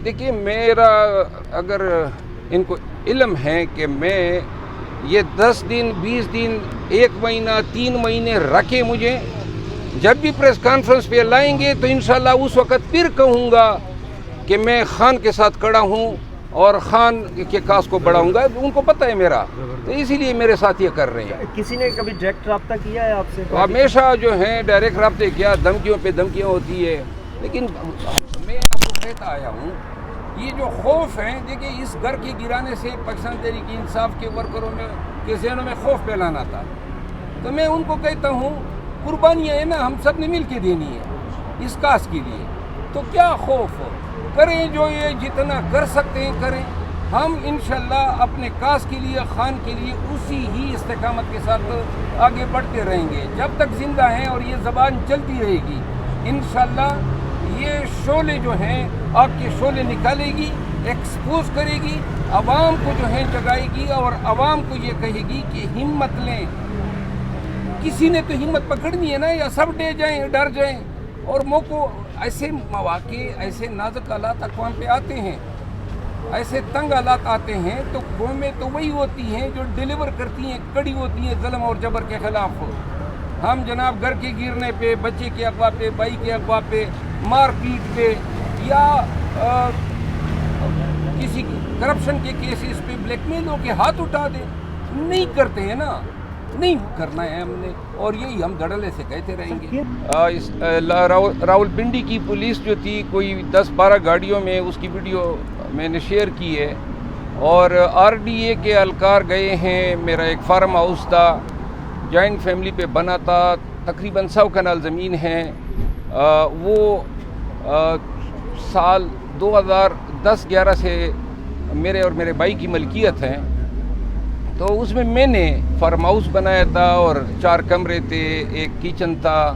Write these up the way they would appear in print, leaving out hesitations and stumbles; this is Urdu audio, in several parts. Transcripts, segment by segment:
دیکھیے میرا اگر ان کو علم ہے کہ میں یہ 10 دن 20 دن 1 مہینہ 3 مہینے رکھے مجھے جب بھی پریس کانفرنس پہ لائیں گے تو انشاءاللہ اس وقت پھر کہوں گا کہ میں خان کے ساتھ کھڑا ہوں اور خان کے کاس کو بڑھاؤں گا. ان کو پتہ ہے میرا, تو اسی لیے میرے ساتھ یہ کر رہے ہیں. کسی نے کبھی ڈائریکٹ رابطہ کیا ہے آپ سے؟ ہمیشہ جو ہے ڈائریکٹ رابطے کیا, دھمکیوں پہ دھمکیاں ہوتی ہے, لیکن میں آپ کو کہتا آیا ہوں یہ جو خوف ہے, دیکھیے اس گھر کے گرانے سے پاکستان تحریک انصاف کے ورکروں میں کے ذہنوں میں خوف پھیلانا تھا. تو میں ان کو کہتا ہوں قربانیاں ہیں نا, ہم سب نے مل کے دینی ہے اس کاس کے لیے, تو کیا خوف کریں, جو یہ جتنا کر سکتے ہیں کریں. ہم انشاءاللہ اپنے کاس کے لیے خان کے لیے اسی ہی استقامت کے ساتھ آگے بڑھتے رہیں گے جب تک زندہ ہیں, اور یہ زبان چلتی رہے گی. انشاءاللہ یہ شعلے جو ہیں آپ کے شعلے نکالے گی, ایکسپوز کرے گی, عوام کو جو ہے جگائے گی, اور عوام کو یہ کہے گی کہ ہمت لیں. کسی نے تو ہمت پکڑنی ہے نا, یا سب ڈر جائیں. اور موقع ایسے مواقع, ایسے نازک حالات اقوام پہ آتے ہیں, ایسے تنگ حالات آتے ہیں, تو قومیں تو وہی ہوتی ہیں جو ڈیلیور کرتی ہیں, کڑی ہوتی ہیں ظلم اور جبر کے خلاف. ہم جناب گھر کے گرنے پہ, بچے کے اغوا پہ, بھائی کے اغوا پہ, مار پیٹ پہ, یا کسی کرپشن کے کیسز پہ بلیک میل ہو کے ہاتھ اٹھا دیں, نہیں کرتے ہیں نا, نہیں کرنا ہے ہم نے, اور یہی ہم دھڑلے سے کہتے رہیں گے. راولپنڈی کی پولیس جو تھی, کوئی 10-12 گاڑیوں میں, اس کی ویڈیو میں نے شیئر کی ہے, اور RDA کے اہلکار گئے ہیں. میرا ایک فارم ہاؤس تھا, جوائنٹ فیملی پہ بنا تھا, تقریباً 100 کنال زمین ہے. وہ سال 2010-11 سے میرے اور میرے بھائی کی ملکیت ہیں. تو اس میں نے فارم ہاؤس بنایا تھا, اور 4 کمرے تھے, ایک کچن تھا,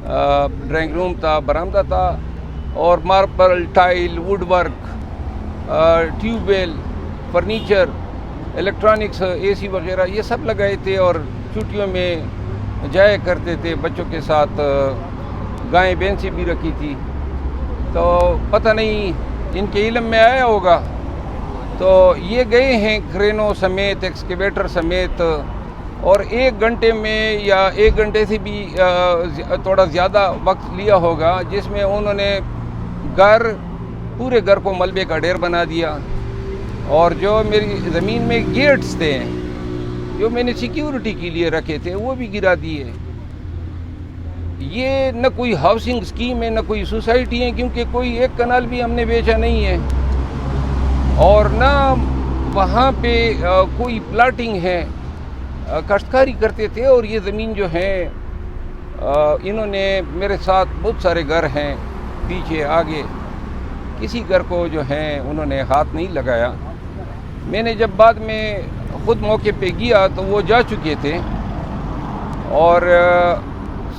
ڈرائنگ روم تھا, برآمدہ تھا, اور marble, tile, wood work, tube well, furniture, electronics, AC وغیرہ یہ سب لگائے تھے. اور چھٹیوں میں جایا کرتے تھے بچوں کے ساتھ. گائیں بھینسیں بھی رکھی تھی. تو پتہ نہیں ان کے علم میں آیا ہوگا, تو یہ گئے ہیں کرینوں سمیت, ایکسکیویٹر سمیت, اور 1 گھنٹے میں یا 1 گھنٹے سے بھی تھوڑا زیادہ وقت لیا ہوگا, جس میں انہوں نے پورے گھر کو ملبے کا ڈھیر بنا دیا. اور جو میری زمین میں گیٹس تھے جو میں نے سیکیورٹی کے لیے رکھے تھے, وہ بھی گرا دیے. یہ نہ کوئی ہاؤسنگ اسکیم ہے, نہ کوئی سوسائٹی ہے, کیونکہ کوئی ایک کنال بھی ہم نے بیچا نہیں ہے, اور نہ وہاں پہ کوئی پلاٹنگ ہے. کاشتکاری کرتے تھے. اور یہ زمین جو ہے انہوں نے میرے ساتھ, بہت سارے گھر ہیں پیچھے آگے, کسی گھر کو جو ہے انہوں نے ہاتھ نہیں لگایا. میں نے جب بعد میں خود موقع پہ گیا تو وہ جا چکے تھے, اور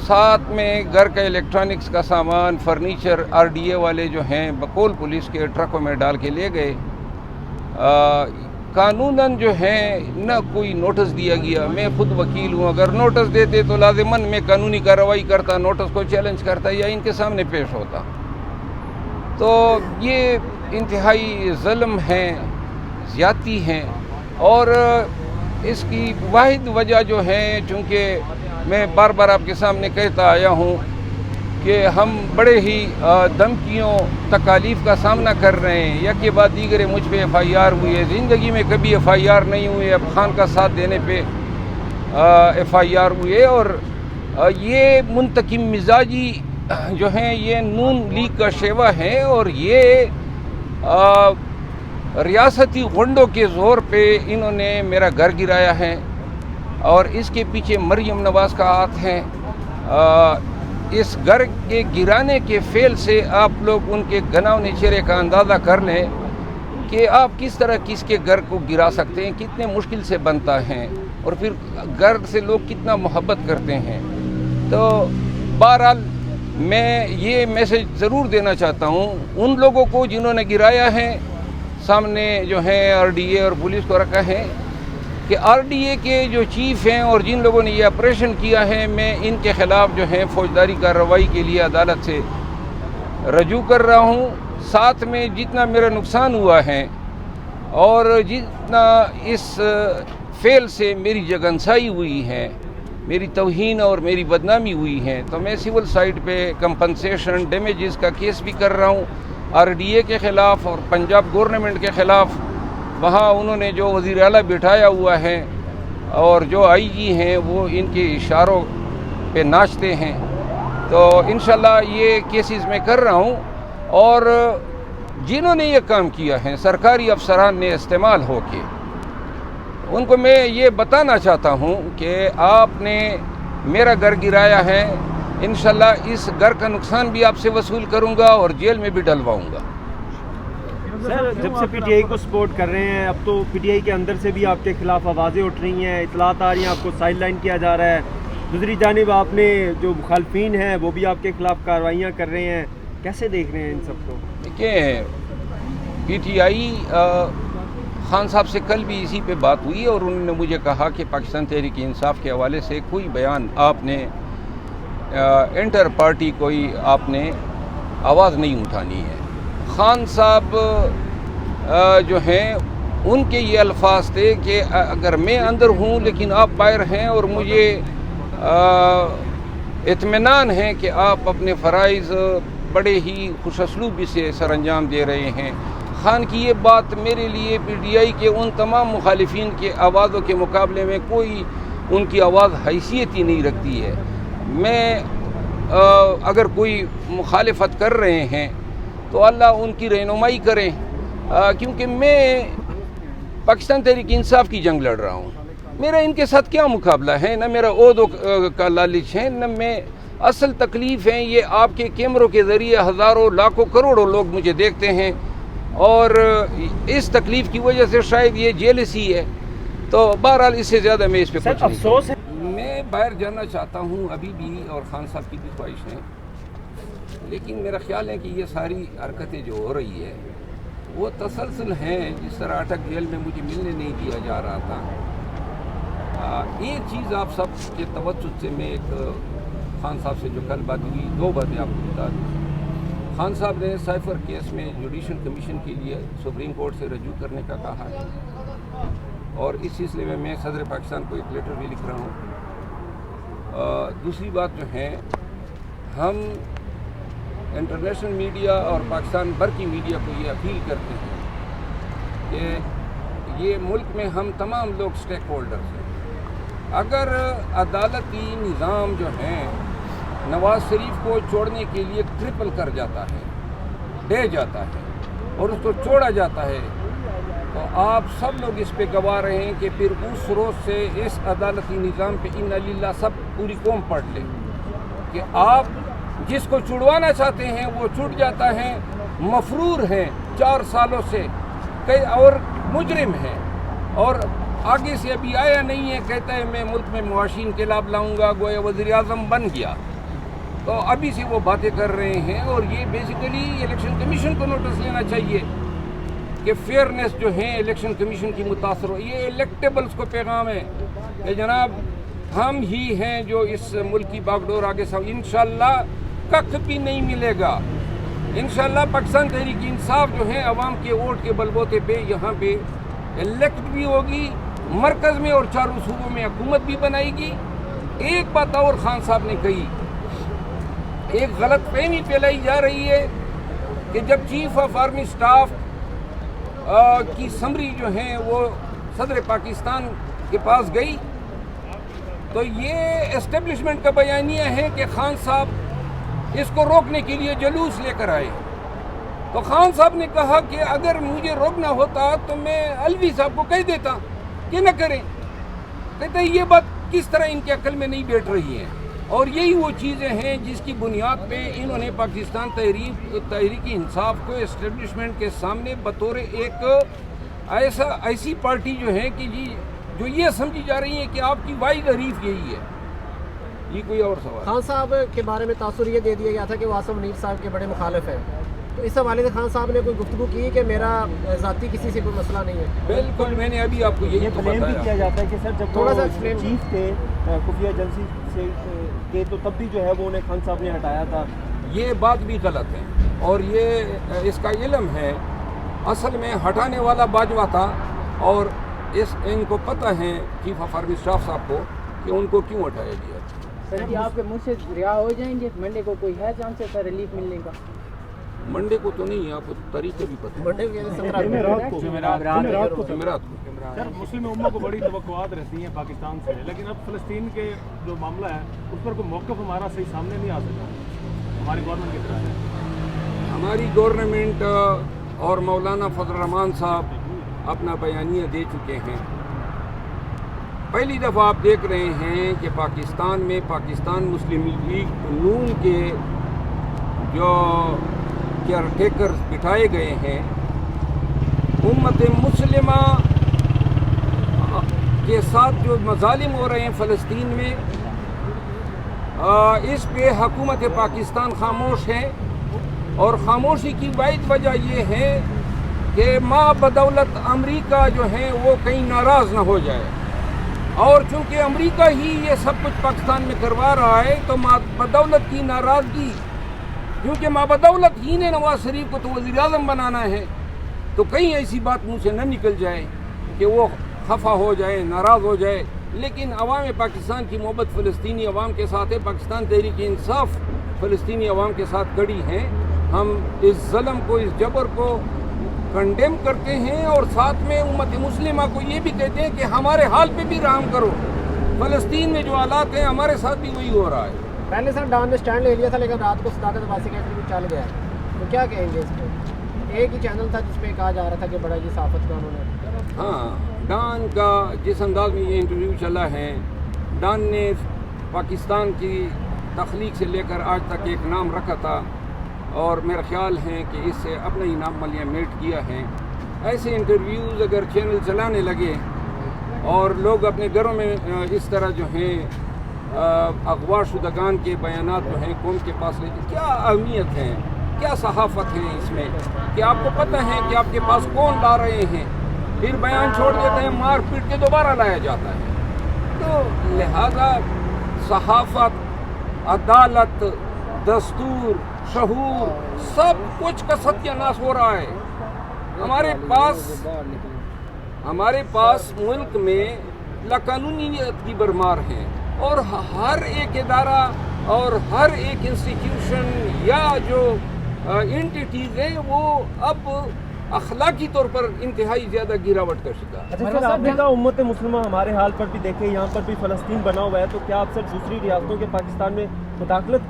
ساتھ میں گھر کا الیکٹرانکس کا سامان, فرنیچر, RDA والے جو ہیں بقول پولیس کے ٹرکوں میں ڈال کے لے گئے. قانوناً جو ہے نہ کوئی نوٹس دیا گیا. میں خود وکیل ہوں, اگر نوٹس دیتے تو لازماً میں قانونی کارروائی کرتا, نوٹس کو چیلنج کرتا, یا ان کے سامنے پیش ہوتا. تو یہ انتہائی ظلم ہیں, زیادتی ہیں. اور اس کی واحد وجہ جو ہے, چونکہ میں بار بار آپ کے سامنے کہتا آیا ہوں کہ ہم بڑے ہی دھمکیوں, تکالیف کا سامنا کر رہے ہیں. یک کے بعد دیگر مجھ پہ FIR ہوئی ہے. زندگی میں کبھی FIR نہیں ہوئی, اب خان کا ساتھ دینے پہ FIR ہوئی ہے. اور یہ منتقم مزاجی جو ہیں یہ نون لیگ کا شیوا ہے, اور یہ ریاستی غنڈوں کے زور پہ انہوں نے میرا گھر گرایا ہے, اور اس کے پیچھے مریم نواز کا ہاتھ ہے. اس گھر کے گرانے کے فعل سے آپ لوگ ان کے گناونے چہرے کا اندازہ کر لیں کہ آپ کس طرح کس کے گھر کو گرا سکتے ہیں, کتنے مشکل سے بنتا ہے, اور پھر گھر سے لوگ کتنا محبت کرتے ہیں. تو بہرحال میں یہ میسج ضرور دینا چاہتا ہوں ان لوگوں کو جنہوں نے گرایا ہے, سامنے جو ہے RDA اور پولیس کو رکھا ہے, کہ RDA کے جو چیف ہیں اور جن لوگوں نے یہ آپریشن کیا ہے, میں ان کے خلاف جو ہے فوجداری کارروائی کے لیے عدالت سے رجوع کر رہا ہوں. ساتھ میں جتنا میرا نقصان ہوا ہے اور جتنا اس فعل سے میری جگنسائی ہوئی ہے، میری توہین اور میری بدنامی ہوئی ہے، تو میں سول سائٹ پہ کمپنسیشن ڈیمیجز کا کیس بھی کر رہا ہوں RDA کے خلاف اور پنجاب گورنمنٹ کے خلاف۔ وہاں انہوں نے جو وزیر اعلیٰ بٹھایا ہوا ہے اور جو IG ہیں وہ ان کے اشاروں پہ ناچتے ہیں، تو انشاءاللہ یہ کیسز میں کر رہا ہوں۔ اور جنہوں نے یہ کام کیا ہے سرکاری افسران نے استعمال ہو کے، ان کو میں یہ بتانا چاہتا ہوں کہ آپ نے میرا گھر گرایا ہے، انشاءاللہ اس گھر کا نقصان بھی آپ سے وصول کروں گا اور جیل میں بھی ڈلواؤں گا۔ سر جب سے PTI کو سپورٹ کر رہے ہیں، اب تو PTI کے اندر سے بھی آپ کے خلاف آوازیں اٹھ رہی ہیں، اطلاعات آ رہی ہیں آپ کو سائڈ لائن کیا جا رہا ہے، دوسری جانب آپ نے جو مخالفین ہیں وہ بھی آپ کے خلاف کارروائیاں کر رہے ہیں، کیسے دیکھ رہے ہیں ان سب کو؟ دیکھیں PTI خان صاحب سے کل بھی اسی پہ بات ہوئی اور انہوں نے مجھے کہا کہ پاکستان تحریک انصاف کے حوالے سے کوئی بیان آپ نے انٹر پارٹی کوئی آپ نے آواز نہیں اٹھانی ہے۔ خان صاحب جو ہیں ان کے یہ الفاظ تھے کہ اگر میں اندر ہوں لیکن آپ باہر ہیں اور مجھے اطمینان ہے کہ آپ اپنے فرائض بڑے ہی خوش اسلوبی سے سر انجام دے رہے ہیں۔ خان کی یہ بات میرے لیے PTI کے ان تمام مخالفین کے آوازوں کے مقابلے میں کوئی ان کی آواز حیثیت ہی نہیں رکھتی ہے۔ میں اگر کوئی مخالفت کر رہے ہیں تو اللہ ان کی رہنمائی کریں، کیونکہ میں پاکستان تحریک انصاف کی جنگ لڑ رہا ہوں۔ میرا ان کے ساتھ کیا مقابلہ ہے؟ نہ میرا عہدوں کا لالچ ہے، نہ میں اصل تکلیف ہے یہ آپ کے کیمروں کے ذریعے ہزاروں لاکھوں کروڑوں لوگ مجھے دیکھتے ہیں اور اس تکلیف کی وجہ سے شاید یہ جیلسی ہے، تو بہرحال اس سے زیادہ میں اس پہ کچھ نہیں افسوس ہے۔ میں باہر جانا چاہتا ہوں ابھی بھی اور خان صاحب کی بھی خواہش ہے، لیکن میرا خیال ہے کہ یہ ساری حرکتیں جو ہو رہی ہے وہ تسلسل ہیں، جس طرح اٹک جیل میں مجھے ملنے نہیں دیا جا رہا تھا۔ ایک چیز آپ سب کے توجہ سے میں ایک خان صاحب سے جو کل بات ہوئی، دو باتیں آپ کو بتا دوں۔ خان صاحب نے سائفر کیس میں جوڈیشل کمیشن کے لیے سپریم کورٹ سے رجوع کرنے کا کہا ہے اور اس سلسلے میں صدر پاکستان کو ایک لیٹر بھی لکھ رہا ہوں۔ دوسری بات جو ہے، ہم انٹرنیشنل میڈیا اور پاکستان بھر کی میڈیا کو یہ اپیل کرتے ہیں کہ یہ ملک میں ہم تمام لوگ سٹیک ہولڈرز ہیں۔ اگر عدالتی نظام جو ہیں نواز شریف کو چھوڑنے کے لیے ٹرپل کر جاتا ہے، دے جاتا ہے اور اس کو چھوڑا جاتا ہے، تو آپ سب لوگ اس پہ گواہ رہے ہیں کہ پھر اس روز سے اس عدالتی نظام پہ انا للہ سب پوری قوم پڑھ لے کہ آپ جس کو چھڑوانا چاہتے ہیں وہ چھوٹ جاتا ہے، مفرور ہیں 4 سالوں سے، کئی اور مجرم ہیں اور آگے سے ابھی آیا نہیں ہے، کہتا ہے میں ملک میں معاشی انقلاب لاؤں گا، گویا وزیر اعظم بن گیا۔ تو ابھی سے وہ باتیں کر رہے ہیں اور یہ بیسیکلی الیکشن کمیشن کو نوٹس لینا چاہیے کہ فیئرنیس جو ہے الیکشن کمیشن کی متاثر ہو۔ یہ الیکٹیبلز کو پیغام ہے کہ جناب ہم ہی ہیں جو اس ملک کی باغ ڈور آگے سے انشاءاللہ کخ بھی نہیں ملے گا۔ انشاءاللہ پاکستان تحریک انصاف جو ہے عوام کے ووٹ کے بلبوتے پہ یہاں پہ الیکٹ بھی ہوگی، مرکز میں اور 4 صوبوں میں حکومت بھی بنائے گی۔ ایک بات اور خان صاحب نے کہی، ایک غلط فہمی پھیلائی جا رہی ہے کہ جب چیف آف آرمی اسٹاف کی سمری جو ہیں وہ صدر پاکستان کے پاس گئی تو یہ اسٹیبلشمنٹ کا بیانیہ ہے کہ خان صاحب اس کو روکنے کے لیے جلوس لے کر آئے۔ تو خان صاحب نے کہا کہ اگر مجھے روکنا ہوتا تو میں الوی صاحب کو کہہ دیتا کہ نہ کریں۔ کہتے ہیں یہ بات کس طرح ان کے عقل میں نہیں بیٹھ رہی ہے، اور یہی وہ چیزیں ہیں جس کی بنیاد پہ انہوں نے پاکستان تحریک انصاف کو اسٹیبلشمنٹ کے سامنے بطور ایک ایسی پارٹی جو ہے کہ جی جو یہ سمجھی جا رہی ہے کہ آپ کی واحد حریف یہی ہے۔ یہ کوئی اور سوال؟ خان صاحب کے بارے میں تاثر یہ دے دیا گیا تھا کہ وہ عاصم منیر صاحب کے بڑے مخالف ہیں، تو اس حوالے سے خان صاحب نے کوئی گفتگو کی کہ میرا ذاتی کسی سے کوئی مسئلہ نہیں ہے؟ بالکل، میں نے ابھی آپ کو یہی تو کلیم بھی بتایا۔ کیا جاتا ہے کہ سر جب تھوڑا وہ سا explain چیف تھے خفیہ ایجنسی سے کے تو تب بھی جو ہے وہ انہیں خان صاحب نے ہٹایا تھا۔ یہ بات بھی غلط ہے اور یہ اس کا علم ہے. اصل میں ہٹانے والا باجوہ تھا اور ان کو پتہ ہے چیف آف آرمی اسٹاف صاحب کو کہ ان کو کیوں ہٹایا گیا. سر جی آپ کے منہ سے رہا ہو جائیں گے منڈے کو؟ کوئی ہے چانس ہے سر ریلیف ملنے کا؟ منڈے کو تو نہیں, آپ کو طریقے بھی پتہ منڈے جمعرات کو. سر مسلم امہ کو بڑی توقعات رہتی ہیں پاکستان سے, لیکن اب فلسطین کے جو معاملہ ہے اس پر کوئی موقف ہمارا صحیح سامنے نہیں آ سکتا. ہماری گورنمنٹ کی طرح ہے. ہماری گورنمنٹ اور مولانا فضل الرحمان صاحب اپنا بیانیہ دے چکے ہیں. پہلی دفعہ آپ دیکھ رہے ہیں کہ پاکستان میں پاکستان مسلم لیگ نون کے جو کیئر ٹیکر بٹھائے گئے ہیں, امت مسلمہ کے ساتھ جو مظالم ہو رہے ہیں فلسطین میں, اس پہ حکومت پاکستان خاموش ہے. اور خاموشی کی واحد وجہ یہ ہے کہ ماں بدولت امریکہ جو ہے وہ کہیں ناراض نہ ہو جائے. اور چونکہ امریکہ ہی یہ سب کچھ پاکستان میں کروا رہا ہے تو ماں بدولت کی ناراضگی, کیونکہ ماں بدولت ہی نے نواز شریف کو تو وزیر اعظم بنانا ہے, تو کہیں ایسی بات منہ سے نہ نکل جائے کہ وہ خفا ہو جائے, ناراض ہو جائے. لیکن عوام پاکستان کی محبت فلسطینی عوام کے ساتھ ہے. پاکستان تحریک انصاف فلسطینی عوام کے ساتھ کھڑی ہیں. ہم اس ظلم کو, اس جبر کو کنڈیم کرتے ہیں اور ساتھ میں امت مسلمہ کو یہ بھی کہتے ہیں کہ ہمارے حال پہ بھی رحم کرو. فلسطین میں جو حالات ہیں ہمارے ساتھ بھی وہی ہو رہا ہے. پہلے سر ڈان نے اسٹینڈ لے لیا تھا لیکن رات کو صداقت عباسی کا انٹرویو چل گیا, تو کیا کہیں گے اس پہ؟ ایک ہی چینل تھا جس پہ کہا جا رہا تھا کہ بڑا جی صحافت کا انہوں نے. ہاں, ڈان کا جس انداز میں یہ انٹرویو چلا ہے, ڈان نے پاکستان کی تخلیق سے لے کر آج تک ایک نام رکھا تھا اور میرا خیال ہے کہ اس سے اپنا ہی نام ملیمیٹ کیا ہے. ایسے انٹرویوز اگر چینل چلانے لگے اور لوگ اپنے گھروں میں اس طرح جو ہیں اغوا شدگان کے بیانات جو ہیں قوم کے پاس لے, کیا اہمیت ہے, کیا صحافت ہے اس میں کہ آپ کو پتہ ہے کہ آپ کے پاس کون لا رہے ہیں, پھر بیان چھوڑ دیتے ہیں, مار پیٹ کے دوبارہ لایا جاتا ہے. تو لہذا صحافت, عدالت, دستور, شعور سب کچھ کا ستیہ ناش ہو رہا ہے. ہمارے پاس ملک میں لاقانونیت کی بھرمار ہے اور ہر ایک ادارہ اور ہر ایک انسٹیٹیوشن یا جو انٹیٹیز ہیں وہ اب اخلاقی طور پر انتہائی زیادہ گراوٹ کا شکار. اچھا سر, آپ نے کہا امت مسلمہ ہمارے حال پر بھی دیکھیں, یہاں پر بھی فلسطین بنا ہوا ہے, تو کیا آپ سر دوسری ریاستوں کے پاکستان میں مداخلت